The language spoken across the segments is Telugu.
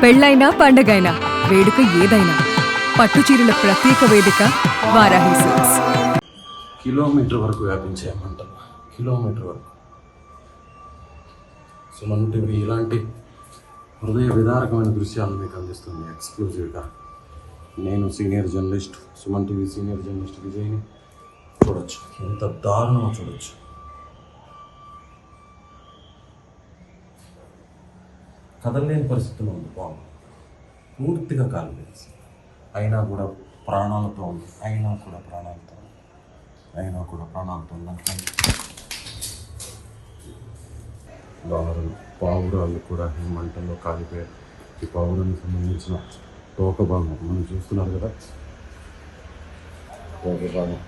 పెళ్ళైనా పండగైనా వేడుక ఏదైనా పట్టుచీరల ప్రత్యేక వేదిక వారాహి సిల్క్స్. కిలోమీటర్ వరకు వ్యాపించే మంటలు, కిలోమీటర్ వరకు. సుమన్ టీవీ ఇలాంటి హృదయ విదారకమైన దృశ్యాలను మీకు అందిస్తుంది ఎక్స్క్లూజివ్గా. నేను senior journalist, Suman TV senior journalist విజయ్ని. చూడొచ్చు ఎంత దారుణమో చూడొచ్చు. కదలలేని పరిస్థితుల్లో ఉంది బాంబు, పూర్తిగా కాలిపోయింది. అయినా కూడా ప్రాణాలతో ఉంది, అయినా కూడా ప్రాణాలతో ఉందంటే పావురాలు కూడా ఈ మంటల్లో కాలిపోయారు. ఈ పావురానికి సంబంధించిన తోక భాగం మనం చూస్తున్నారు కదా, తోక భాగం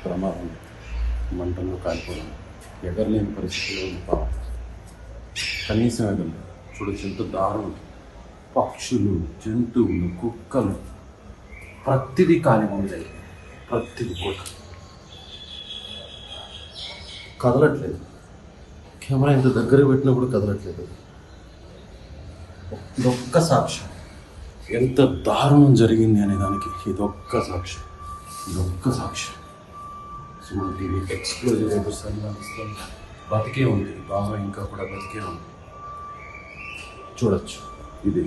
ప్రమాదం మంటల్లో కాలిపోవడం. ఎగరలేని పరిస్థితిలో ఉంది పావు, కనీసం ఎగరలేదు. చూడొచ్చు ఎంత దారుణం. పక్షులు, జంతువులు, కుక్కలు ప్రతిదీ కాలిపోయాయి. ప్రతిదీ కూడా కదలట్లేదు. కెమెరా ఇంత దగ్గర పెట్టినప్పుడు కదలట్లేదు. ఇదొక్క సాక్ష్యం, ఎంత దారుణం జరిగింది అనే దానికి ఇదొక్క సాక్ష్యం. సుమన్ టీవీ ఎక్స్క్లూజివ్ ఎపిసోడ్ బతికే ఉంది, బాగా ఇంకా కూడా బతికే ఉంది. చూడొచ్చు ఇది.